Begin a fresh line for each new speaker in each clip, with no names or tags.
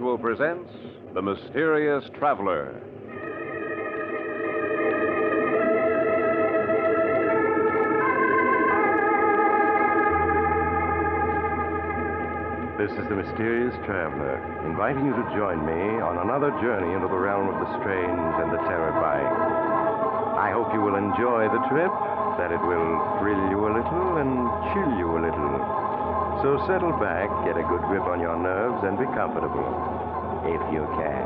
Unusual presents The Mysterious Traveler.
This is The Mysterious Traveler, inviting you to join me on another journey into the realm of the strange and the terrifying. I hope you will enjoy the trip, that it will thrill you a little and chill you a little. So settle back, get a good grip on your nerves, and be comfortable, if you can.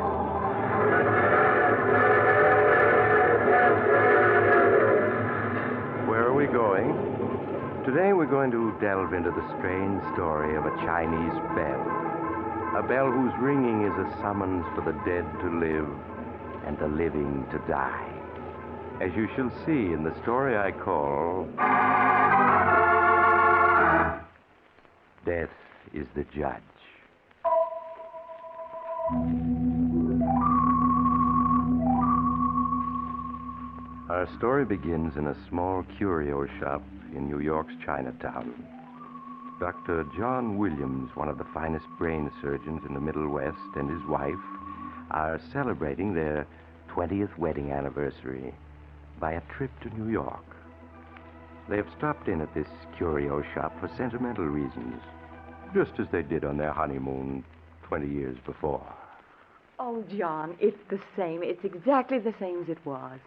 Where are we going? Today we're going to delve into the strange story of a Chinese bell. A bell whose ringing is a summons for the dead to live and the living to die. As you shall see in the story I call Death is the Judge. Our story begins in a small curio shop in New York's Chinatown. Dr. John Williams, one of the finest brain surgeons in the Middle West, and his wife are celebrating their 20th wedding anniversary by a trip to New York. They have stopped in at this curio shop for sentimental reasons, just as they did on their honeymoon 20 years before.
Oh, John, it's the same. It's exactly the same as it was.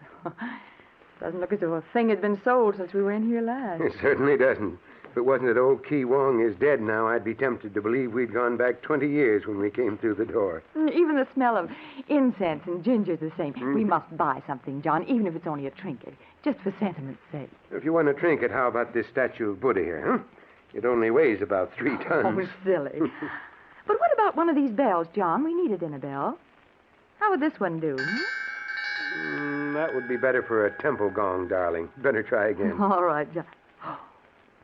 Doesn't look as though a thing had been sold since we were in here last.
It certainly doesn't. If it wasn't that old Ki Wong is dead now, I'd be tempted to believe we'd gone back 20 years when we came through the door.
Even the smell of incense and ginger's the same. We must buy something, John, even if it's only a trinket, just for sentiment's sake.
If you want a trinket, how about this statue of Buddha here, huh? It only weighs about 3 tons.
Oh, silly. But what about one of these bells, John? We need a dinner bell. How would this one do?
That would be better for a temple gong, darling. Better try again.
All right, John.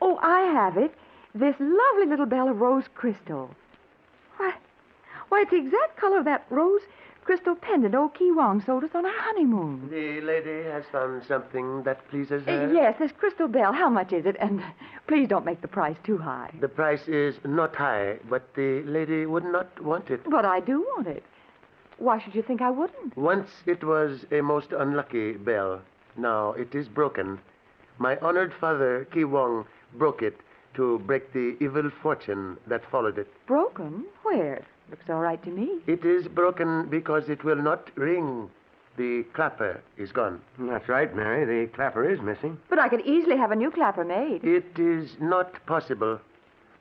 Oh, I have it. This lovely little bell of rose crystal. Why, it's the exact color of that rose crystal pendant old Ki Wong sold us on our honeymoon.
The lady has found something that pleases her?
Yes, this crystal bell. How much is it? And please don't make the price too high.
The price is not high, but the lady would not want it.
But I do want it. Why should you think I wouldn't?
Once it was a most unlucky bell. Now it is broken. My honored father, Ki Wong, broke it to break the evil fortune that followed it.
Broken? Where? Looks all right to me.
It is broken because it will not ring. The clapper is gone.
That's right, Mary. The clapper is missing.
But I could easily have a new clapper made.
It is not possible.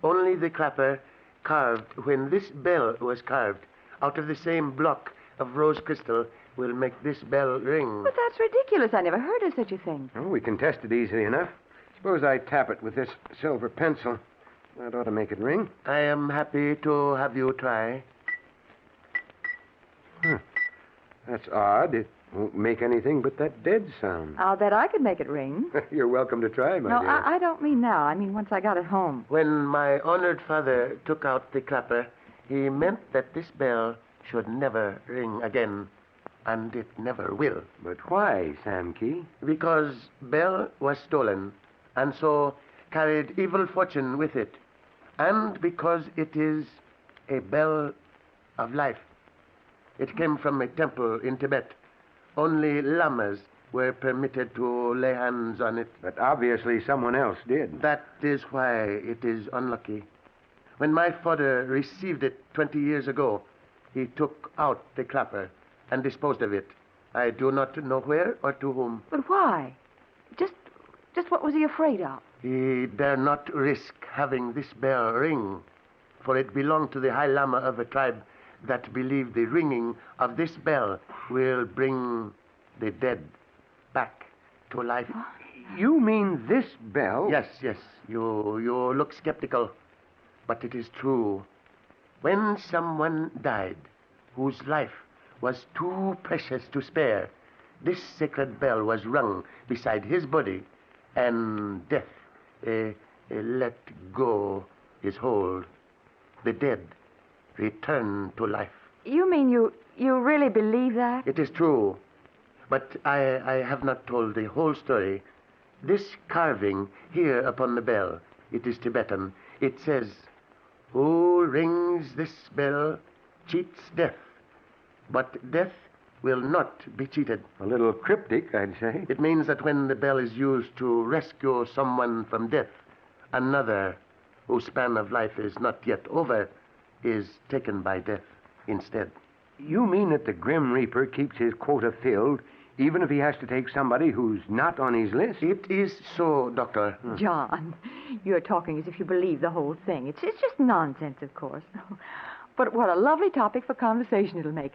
Only the clapper carved when this bell was carved out of the same block of rose crystal will make this bell ring.
But that's ridiculous. I never heard of such a thing.
Oh, we can test it easily enough. Suppose I tap it with this silver pencil. That ought to make it ring.
I am happy to have you try.
That's odd. It won't make anything but that dead sound.
I'll bet I could make it ring.
You're welcome to try, my
No,
dear.
I don't mean now. I mean once I got it home.
When my honored father took out the clapper, he meant that this bell should never ring again, and it never will.
But why, Sam Key?
Because bell was stolen, and so carried evil fortune with it, and because it is a bell of life. It came from a temple in Tibet. Only lamas were permitted to lay hands on it.
But obviously someone else did.
That is why it is unlucky. When my father received it 20 years ago, he took out the clapper and disposed of it. I do not know where or to whom.
But why? Just what was he afraid of?
He dare not risk having this bell ring, for it belonged to the High Lama of a tribe that believed the ringing of this bell will bring the dead back to life.
You mean this bell?
Yes. You look skeptical, but it is true. When someone died whose life was too precious to spare, this sacred bell was rung beside his body, and death let go his hold. The dead return to life.
You mean you really believe that?
It is true, but I have not told the whole story. This carving here upon the bell, it is Tibetan. It says, "Who rings this bell cheats death. But death will not be cheated.
A little cryptic, I'd say.
It means that when the bell is used to rescue someone from death, another whose span of life is not yet over is taken by death instead.
You mean that the Grim Reaper keeps his quota filled, even if he has to take somebody who's not on his list?
It is so, Doctor.
John, you're talking as if you believe the whole thing. It's just nonsense, of course. But what a lovely topic for conversation it'll make.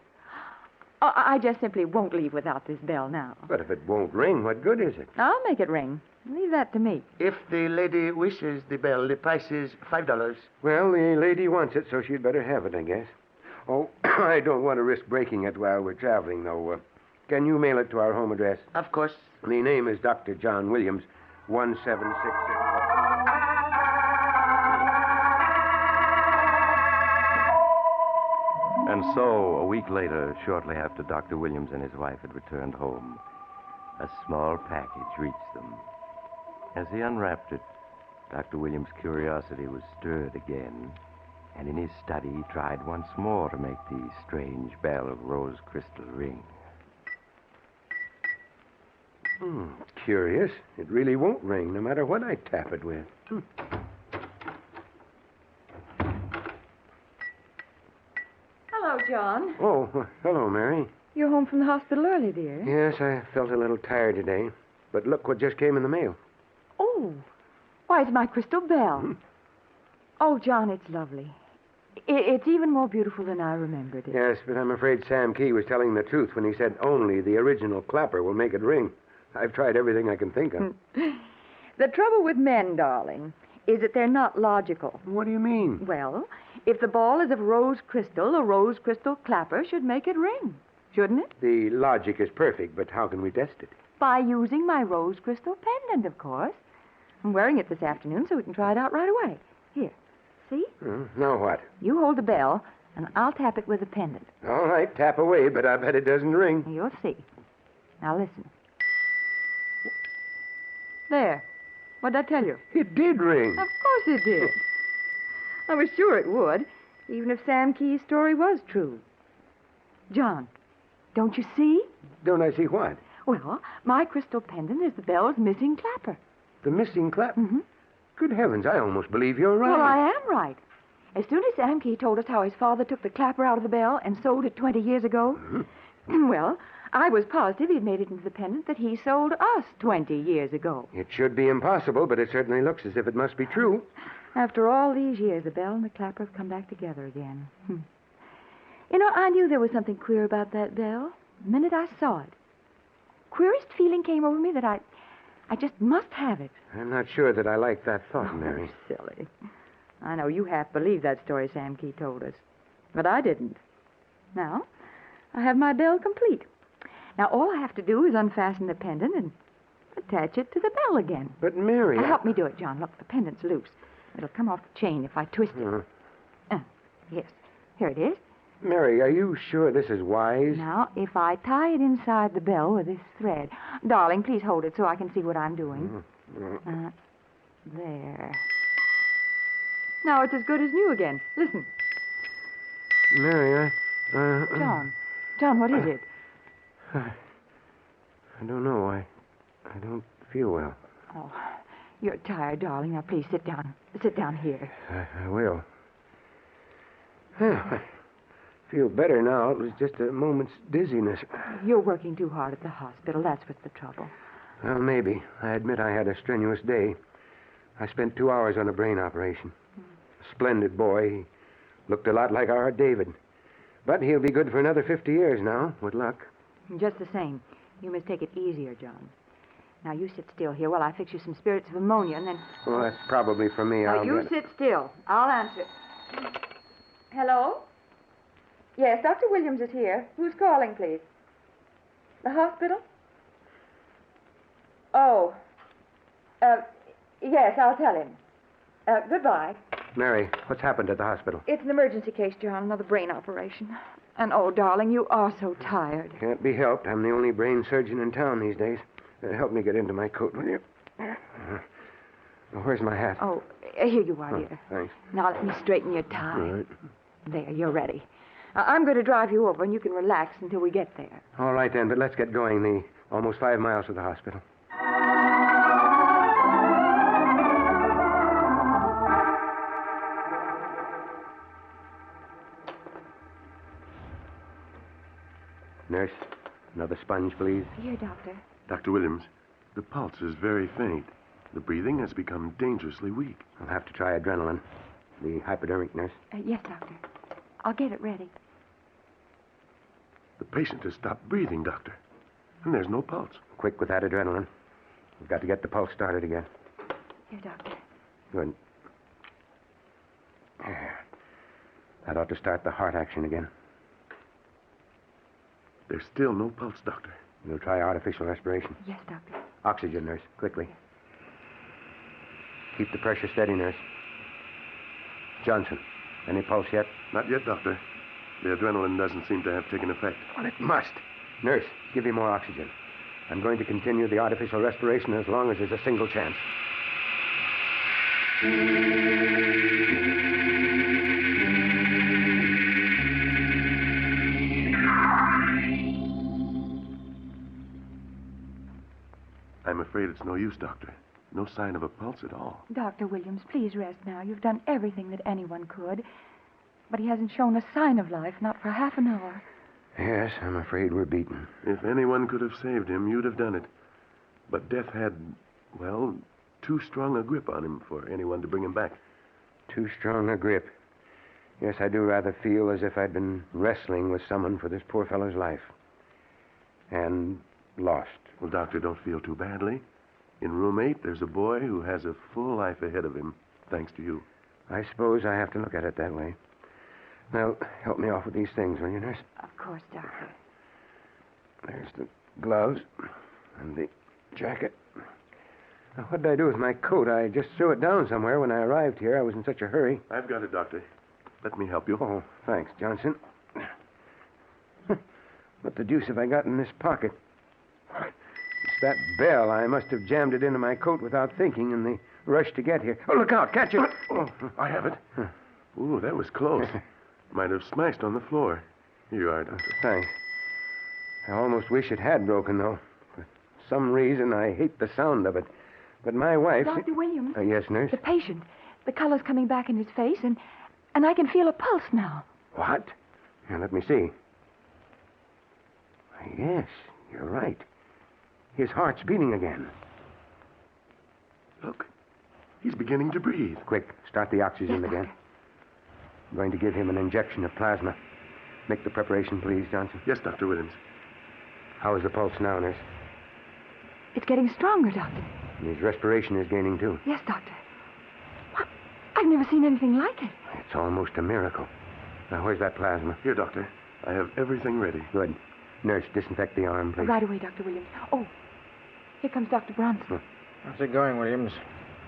I just simply won't leave without this bell now.
But if it won't ring, what good is it?
I'll make it ring. Leave that to me.
If the lady wishes the bell, the price is $5.
Well, the lady wants it, so she'd better have it, I guess. Oh, I don't want to risk breaking it while we're traveling, though. Can you mail it to our home address?
Of course.
The name is Dr. John Williams, 1766.
And so, a week later, shortly after Dr. Williams and his wife had returned home, a small package reached them. As he unwrapped it, Dr. Williams' curiosity was stirred again, and in his study he tried once more to make the strange bell of rose crystal ring.
Curious. It really won't ring, no matter what I tap it with.
Hello, John.
Oh, hello, Mary.
You're home from the hospital early, dear.
Yes, I felt a little tired today. But look what just came in the mail.
Oh, why, it's my crystal bell. Oh, John, it's lovely. It's even more beautiful than I remembered it.
Yes, but I'm afraid Sam Key was telling the truth when he said only the original clapper will make it ring. I've tried everything I can think of.
The trouble with men, darling, is that they're not logical.
What do you mean?
Well, if the ball is of rose crystal, a rose crystal clapper should make it ring, shouldn't it?
The logic is perfect, but how can we test it?
By using my rose crystal pendant, of course. I'm wearing it this afternoon so we can try it out right away. Here, see?
Now what?
You hold the bell, and I'll tap it with the pendant.
All right, tap away, but I bet it doesn't ring.
You'll see. Now listen. There. What'd I tell you?
It did ring.
Of course it did. I was sure it would, even if Sam Key's story was true. John, don't you see?
Don't I see what?
Well, my crystal pendant is the bell's missing clapper.
The missing clap?
Mm-hmm.
Good heavens, I almost believe you're right.
Well, I am right. As soon as Sam Key told us how his father took the clapper out of the bell and sold it 20 years ago, well, I was positive he'd made it into the pendant that he sold us 20 years ago.
It should be impossible, but it certainly looks as if it must be true.
After all these years, the bell and the clapper have come back together again. You know, I knew there was something queer about that bell the minute I saw it. Queerest feeling came over me that I just must have it.
I'm not sure that I like that thought, Mary.
Oh, silly. I know you half believed that story Sam Key told us, but I didn't. Now, I have my bell complete. Now, all I have to do is unfasten the pendant and attach it to the bell again.
But, Mary...
Now, help me do it, John. Look, the pendant's loose. It'll come off the chain if I twist it. Yes, here it is.
Mary, are you sure this is wise?
Now, if I tie it inside the bell with this thread... Darling, please hold it so I can see what I'm doing. There. Now it's as good as new again. Listen.
Mary,
John, what is it?
I don't know. I don't feel well.
Oh, you're tired, darling. Now, please sit down. Sit down here.
I will. I feel better now. It was just a moment's dizziness.
You're working too hard at the hospital. That's what's the trouble.
Well, maybe. I admit I had a strenuous day. I spent 2 hours on a brain operation. A splendid boy. He looked a lot like our David. But he'll be good for another 50 years now, with luck.
Just the same, you must take it easier, John. Now, you sit still here while I fix you some spirits of ammonia, and then...
Well, that's probably for me.
Now, you sit still. I'll answer. Hello? Yes, Dr. Williams is here. Who's calling, please? The hospital? Oh. Yes, I'll tell him. Goodbye.
Mary, what's happened at the hospital?
It's an emergency case, John. Another brain operation. And, oh, darling, you are so tired.
Can't be helped. I'm the only brain surgeon in town these days. Help me get into my coat, will you? Where's my hat?
Oh, here you are, dear.
Thanks.
Now let me straighten your tie.
All right.
There, you're ready. I'm going to drive you over, and you can relax until we get there.
All right, then, but let's get going. Almost 5 miles to the hospital. Nurse, another sponge, please.
Here, Doctor.
Dr. Williams, the pulse is very faint. The breathing has become dangerously weak.
I'll have to try adrenaline. The hypodermic, nurse.
Yes, Doctor. I'll get it ready.
The patient has stopped breathing, Doctor. And there's no pulse.
Quick with that adrenaline. We've got to get the pulse started again.
Here, Doctor.
Good. There. That ought to start the heart action again.
There's still no pulse, Doctor.
We'll try artificial respiration.
Yes, Doctor.
Oxygen, nurse, quickly. Keep the pressure steady, nurse. Johnson, any pulse yet?
Not yet, Doctor. The adrenaline doesn't seem to have taken effect.
Well, it must. Nurse, give me more oxygen. I'm going to continue the artificial respiration as long as there's a single chance.
I'm afraid it's no use, Doctor. No sign of a pulse at all.
Dr. Williams, please rest now. You've done everything that anyone could. But he hasn't shown a sign of life, not for half an hour.
Yes, I'm afraid we're beaten.
If anyone could have saved him, you'd have done it. But death had, well, too strong a grip on him for anyone to bring him back.
Too strong a grip. Yes, I do rather feel as if I'd been wrestling with someone for this poor fellow's life. And lost.
Well, Doctor, don't feel too badly. In room 8, there's a boy who has a full life ahead of him, thanks to you.
I suppose I have to look at it that way. Now, help me off with these things, will you, nurse?
Of course, Doctor.
There's the gloves and the jacket. Now, what did I do with my coat? I just threw it down somewhere when I arrived here. I was in such a hurry.
I've got it, Doctor. Let me help you.
Oh, thanks, Johnson. What the deuce have I got in this pocket? It's that bell. I must have jammed it into my coat without thinking in the rush to get here. Oh, look out. Catch it.
Oh, I have it. Ooh, that was close. Might have smashed on the floor. Here you are, Doctor.
Thanks. I almost wish it had broken, though. For some reason, I hate the sound of it. But my wife...
Dr. Williams.
Yes, nurse?
The patient. The color's coming back in his face, and I can feel a pulse now.
What? Here, let me see. Yes, you're right. His heart's beating again.
Look. He's beginning to breathe.
Quick, start the oxygen
Yes,
again.
Doctor.
I'm going to give him an injection of plasma. Make the preparation, please, Johnson.
Yes, Dr. Williams.
How is the pulse now, nurse?
It's getting stronger, Doctor.
His respiration is gaining, too.
Yes, Doctor. What? I've never seen anything like it.
It's almost a miracle. Now, where's that plasma?
Here, Doctor. I have everything ready.
Good. Nurse, disinfect the arm, please.
Right away, Dr. Williams. Oh, here comes Dr. Bronson.
How's it going, Williams?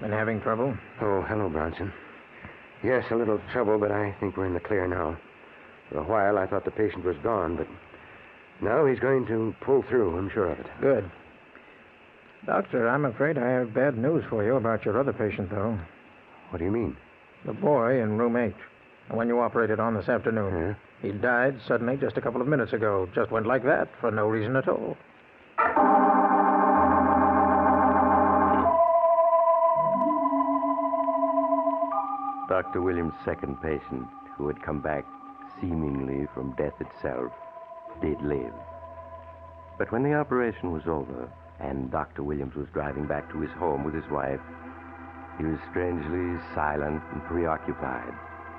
Been having trouble?
Oh, hello, Bronson. Yes, a little trouble, but I think we're in the clear now. For a while, I thought the patient was gone, but now he's going to pull through, I'm sure of it.
Good. Doctor, I'm afraid I have bad news for you about your other patient, though.
What do you mean?
The boy in room 8. The one you operated on this afternoon.
Yeah?
He died suddenly just a couple of minutes ago. Just went like that for no reason at all.
Dr. Williams' second patient, who had come back seemingly from death itself, did live. But when the operation was over and Dr. Williams was driving back to his home with his wife, he was strangely silent and preoccupied,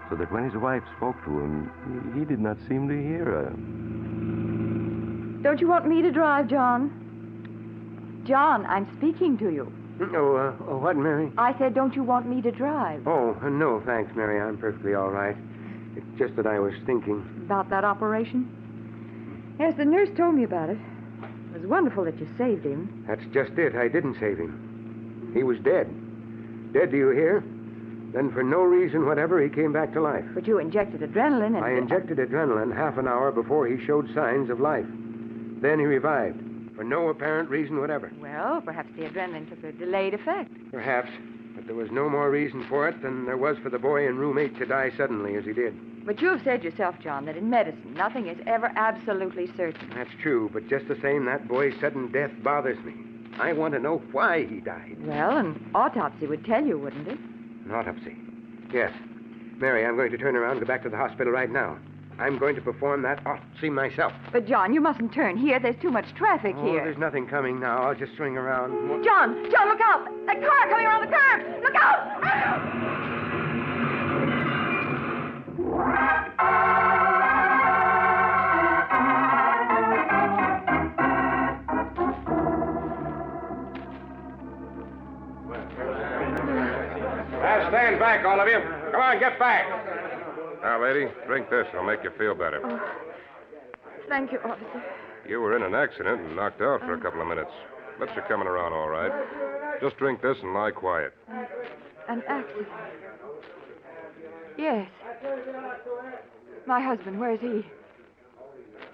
so that when his wife spoke to him, he did not seem to hear her.
Don't you want me to drive, John? John, I'm speaking to you.
Oh, what, Mary?
I said, don't you want me to drive?
Oh, no, thanks, Mary. I'm perfectly all right. It's just that I was thinking.
About that operation? Yes, the nurse told me about it. It was wonderful that you saved him.
That's just it. I didn't save him. He was dead. Dead, do you hear? Then for no reason whatever, he came back to life.
But you injected adrenaline and...
I injected adrenaline half an hour before he showed signs of life. Then he revived. For no apparent reason whatever.
Well, perhaps the adrenaline took a delayed effect.
Perhaps. But there was no more reason for it than there was for the boy in room 8 to die suddenly as he did.
But you have said yourself, John, that in medicine, nothing is ever absolutely certain.
That's true, but just the same, that boy's sudden death bothers me. I want to know why he died.
Well, an autopsy would tell you, wouldn't it?
An autopsy? Yes. Mary, I'm going to turn around and go back to the hospital right now. I'm going to perform that autopsy myself.
But, John, you mustn't turn here. There's too much traffic here.
There's nothing coming now. I'll just swing around.
John, look out! That car coming around the curve! Look out!
Stand back, all of you. Come on, get back.
Now, lady, drink this. It'll make you feel better.
Thank you, officer.
You were in an accident and knocked out for a couple of minutes. But you're coming around all right. Just drink this and lie quiet.
An accident? Yes. My husband, where is he?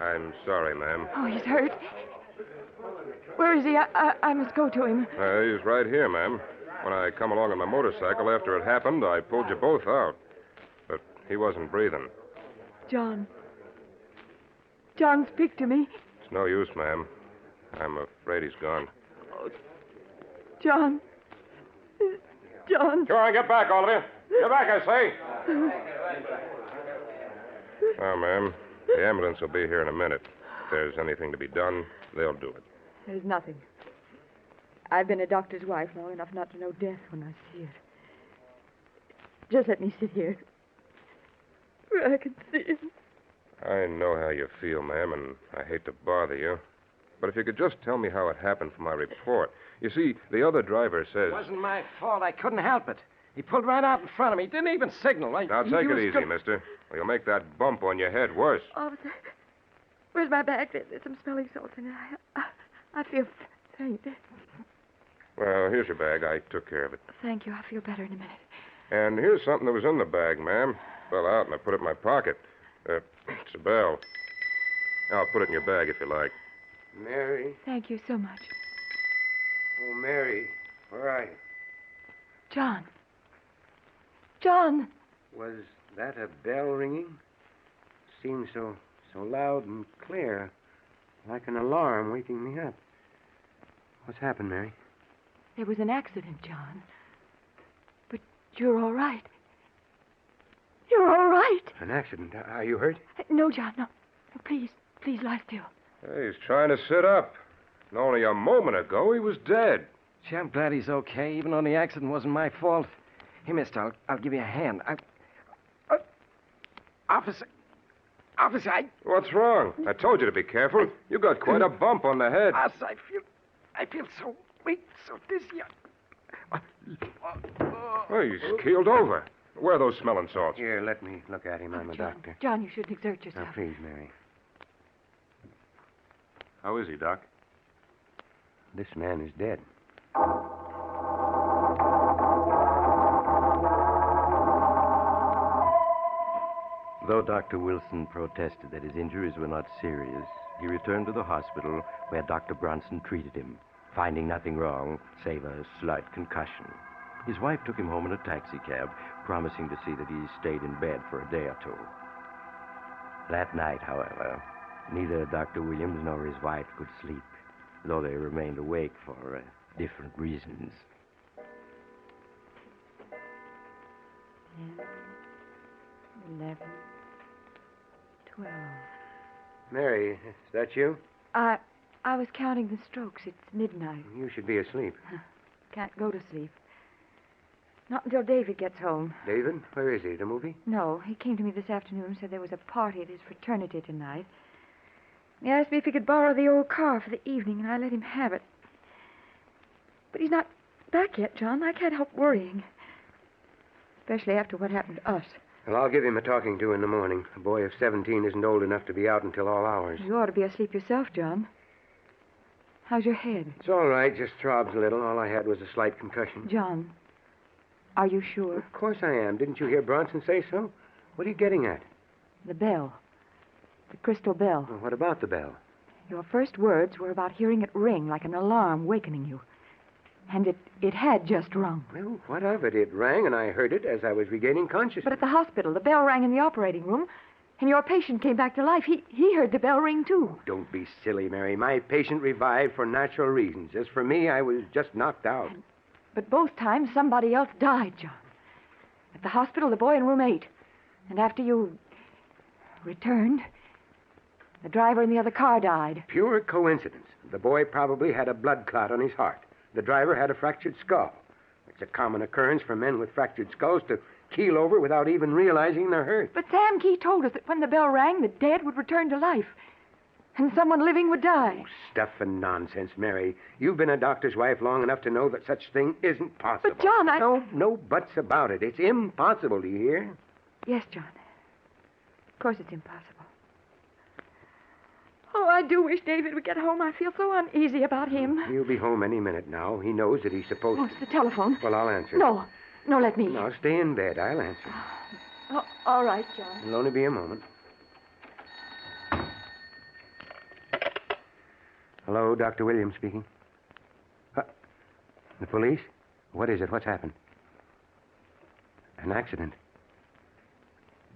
I'm sorry, ma'am.
Oh, he's hurt. Where is he? I must go to him.
He's right here, ma'am. When I come along on my motorcycle after it happened, I pulled you both out. But he wasn't breathing.
John. John, speak to me.
It's no use, ma'am. I'm afraid he's gone.
Oh, John. John.
Come on, get back, all of you. Get back, I say.
Now, ma'am, the ambulance will be here in a minute. If there's anything to be done, they'll do it.
There's nothing. I've been a doctor's wife long enough not to know death when I see it. Just let me sit here where I can see him.
I know how you feel, ma'am, and I hate to bother you. But if you could just tell me how it happened for my report. You see, the other driver says...
It wasn't my fault. I couldn't help it. He pulled right out in front of me. Didn't even signal.
Now, take it easy, mister. Or you'll make that bump on your head worse.
Officer, where's my bag? There's some smelling salts in it. I feel faint.
Well, here's your bag. I took care of it.
Thank you. I'll feel better in a minute.
And here's something that was in the bag, ma'am. Fell out and I put it in my pocket. It's a bell. I'll put it in your bag if you like.
Mary.
Thank you so much.
Oh, Mary. Where are you?
John. John.
Was that a bell ringing? Seemed so loud and clear. Like an alarm waking me up. What's happened, Mary?
There was an accident, John. But you're all right. You're all right.
An accident? Are you hurt?
No, John, no. Please lie still.
Hey, he's trying to sit up. And only a moment ago, he was dead.
Gee, I'm glad he's okay, even though the accident wasn't my fault. Hey, mister, I'll give you a hand. Officer,
What's wrong? I told you to be careful. You got quite a bump on the head.
I feel so weak, so dizzy.
Oh, he's keeled over. Where are those smelling salts?
Here, let me look at him. I'm a doctor.
John, you shouldn't exert yourself.
Now, please, Mary.
How is he, Doc?
This man is dead.
Though Dr. Wilson protested that his injuries were not serious, he returned to the hospital where Dr. Bronson treated him, finding nothing wrong save a slight concussion. His wife took him home in a taxicab, promising to see that he stayed in bed for a day or two. That night, however, neither Dr. Williams nor his wife could sleep, though they remained awake for different reasons.
10, 11, 12.
Mary, is that you?
I was counting the strokes. It's midnight.
You should be asleep.
Can't go to sleep. Not until David gets home.
David? Where is he? The movie?
No, he came to me this afternoon and said there was a party at his fraternity tonight. He asked me if he could borrow the old car for the evening, and I let him have it. But he's not back yet, John. I can't help worrying. Especially after what happened to us.
Well, I'll give him a talking to in the morning. A boy of 17 isn't old enough to be out until all hours.
You ought to be asleep yourself, John. How's your head?
It's all right, just throbs a little. All I had was a slight concussion.
John, are you sure?
Of course I am. Didn't you hear Bronson say so? What are you getting at?
The bell. The crystal bell.
Well, what about the bell?
Your first words were about hearing it ring like an alarm wakening you. And it had just rung.
Well, what of it? It rang, and I heard it as I was regaining consciousness.
But at the hospital, the bell rang in the operating room, and your patient came back to life. He heard the bell ring, too.
Don't be silly, Mary. My patient revived for natural reasons. As for me, I was just knocked out.
But both times, somebody else died, John. At the hospital, the boy in room 8. And after you returned, the driver in the other car died.
Pure coincidence. The boy probably had a blood clot on his heart. The driver had a fractured skull. It's a common occurrence for men with fractured skulls to keel over without even realizing they're hurt.
But Sam Key told us that when the bell rang, the dead would return to life. And someone living would die.
Stuff and nonsense, Mary. You've been a doctor's wife long enough to know that such thing isn't possible.
But, John,
No buts about it. It's impossible, do you hear?
Yes, John. Of course it's impossible. Oh, I do wish David would get home. I feel so uneasy about him.
He'll be home any minute now. He knows that he's supposed
Oh, it's the telephone.
Well, I'll answer.
No, let me.
No, stay in bed. I'll answer.
Oh, all right, John.
It'll only be a moment. Hello, Dr. Williams speaking. The police? What is it? What's happened? An accident.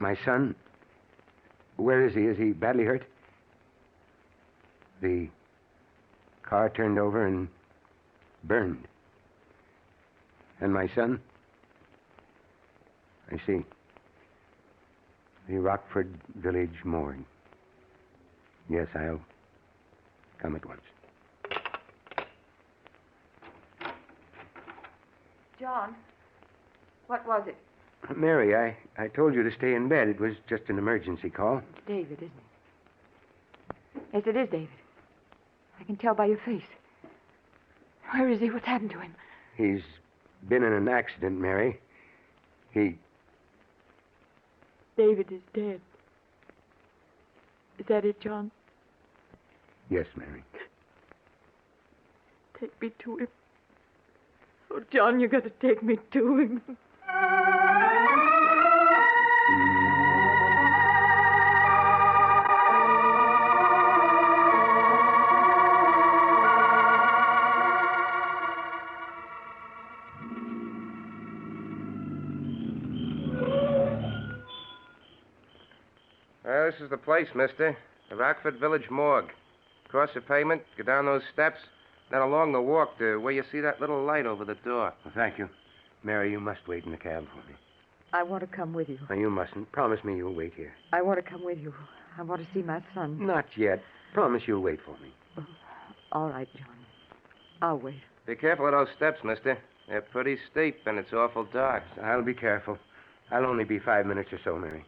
My son? Where is he? Is he badly hurt? The car turned over and burned. And my son? I see. The Rockford Village morgue. Yes, I'll come at once.
John, what was it?
Mary, I told you to stay in bed. It was just an emergency call.
It's David, isn't it? Yes, it is David. I can tell by your face. Where is he? What's happened to him?
He's been in an accident, Mary.
David is dead. Is that it, John?
Yes, Mary.
Take me to him. Oh, John, you got to take me to him.
This is the place, mister. The Rockford Village morgue. Cross the pavement, go down those steps, then along the walk to where you see that little light over the door.
Well, thank you. Mary, you must wait in the cab for me.
I want to come with you.
No, you mustn't. Promise me you'll wait here.
I want to come with you. I want to see my son.
Not yet. Promise you'll wait for me.
All right, John. I'll wait.
Be careful of those steps, mister. They're pretty steep, and it's awful dark.
I'll be careful. I'll only be 5 minutes or so, Mary.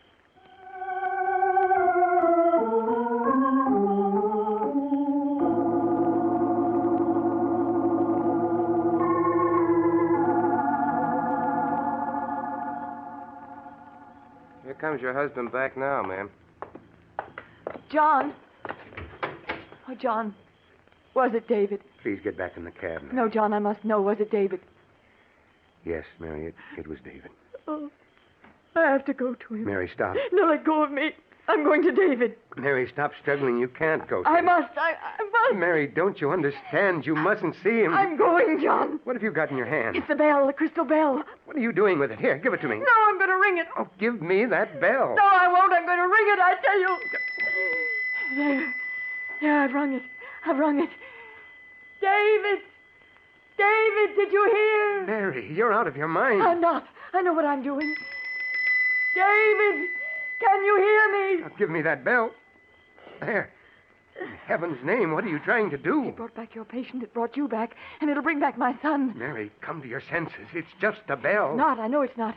Here comes your husband back now, ma'am.
John. Oh, John. Was it David?
Please get back in the cab, Mary.
No, John, I must know. Was it David?
Yes, Mary, it was David.
Oh, I have to go to him.
Mary, stop.
No, let go of me. I'm going to David.
Mary, stop struggling. You can't go to
I
him.
must. I must.
Mary, don't you understand? You mustn't see him.
I'm going, John.
What have you got in your hand?
It's the bell, the crystal bell.
What are you doing with it? Here, give it to me.
No, I'm going to ring it.
Oh, give me that bell.
No, I won't. I'm going to ring it, I tell you. There. Yeah, I've rung it. I've rung it. David! David, did you hear?
Mary, you're out of your mind.
I'm not. I know what I'm doing. David! Can you hear me?
Now, give me that bell. There. In heaven's name, what are you trying to do?
It brought back your patient. It brought you back. And it'll bring back my son.
Mary, come to your senses. It's just a bell.
Not. I know it's not.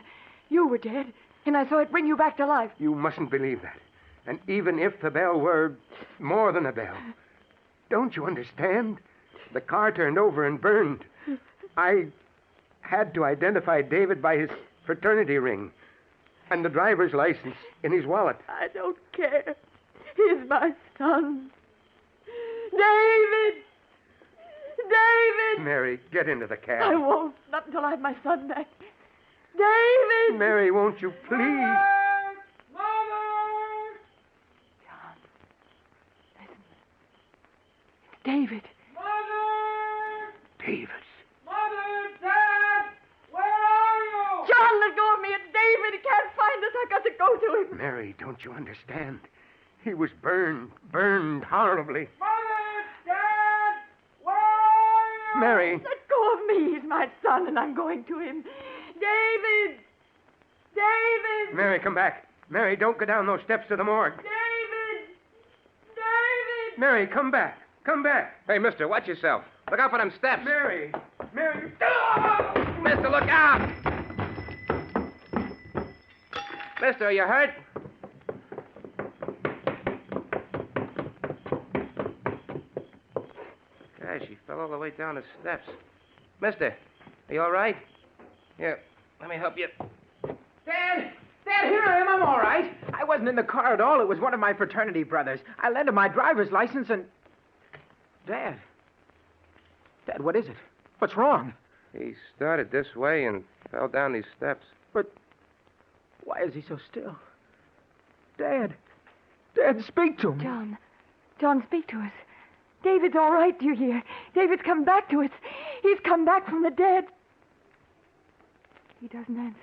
You were dead. And I saw it bring you back to life.
You mustn't believe that. And even if the bell were more than a bell, don't you understand? The car turned over and burned. I had to identify David by his fraternity ring and the driver's license in his wallet.
I don't care. He's my son. David! David!
Mary, get into the cab.
I won't. Not until I have my son back. David!
Mary, won't you please?
Mother! John, listen. It's David.
David.
Mother! go to him.
Mary, don't you understand? He was burned horribly.
Mother! Dad! Where are you?
Mary!
Let go of me. He's my son, and I'm going to him. David! David!
Mary, come back. Mary, don't go down those steps to the morgue.
David! David!
Mary, come back. Come back.
Hey, mister, watch yourself. Look out for them steps.
Mary! Mary!
Mister, look out! Mister, are you hurt? Gosh, he fell all the way down the steps. Mister, are you all right? Here, let me help you.
Dad! Dad, here I am. I'm all right. I wasn't in the car at all. It was one of my fraternity brothers. I lent him my driver's license and... Dad. Dad, what is it? What's wrong?
He started this way and fell down these steps.
But why is he so still? Dad. Dad, speak to me.
John. John, speak to us. David's all right, do you hear? David's come back to us. He's come back from the dead. He doesn't answer.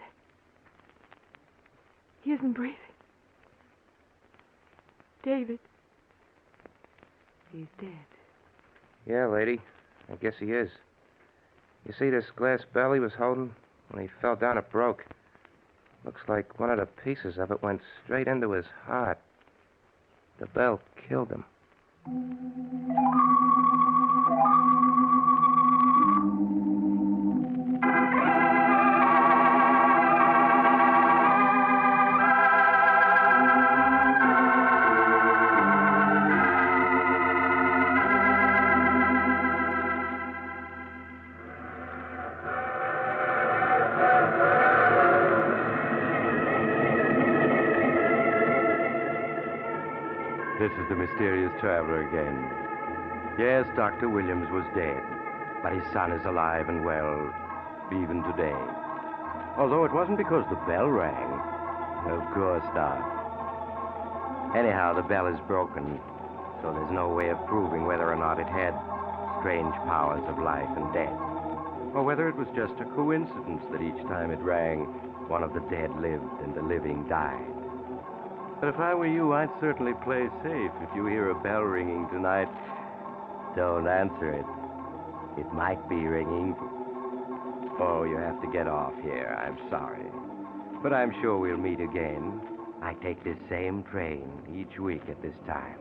He isn't breathing. David. He's dead.
Yeah, lady. I guess he is. You see this glass bell he was holding? When he fell down, it broke. Looks like one of the pieces of it went straight into his heart. The bell killed him.
This is the mysterious traveler again. Yes, Dr. Williams was dead, but his son is alive and well, even today. Although it wasn't because the bell rang. Of course not. Anyhow, the bell is broken, so there's no way of proving whether or not it had strange powers of life and death, or whether it was just a coincidence that each time it rang, one of the dead lived and the living died. But if I were you, I'd certainly play safe. If you hear a bell ringing tonight, don't answer it. It might be ringing. Oh, you have to get off here. I'm sorry. But I'm sure we'll meet again. I take this same train each week at this time.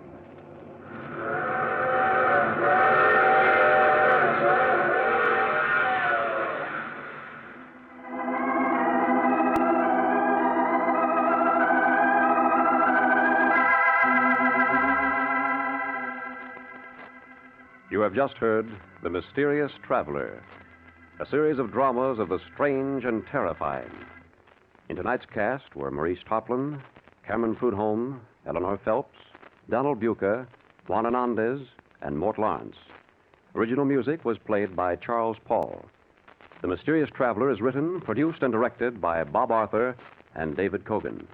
You have just heard The Mysterious Traveler, a series of dramas of the strange and terrifying. In tonight's cast were Maurice Tarplin, Cameron Prudhomme, Eleanor Phelps, Donald Buca, Juan Hernandez, and Mort Lawrence. Original music was played by Charles Paul. The Mysterious Traveler is written, produced, and directed by Bob Arthur and David Cogan.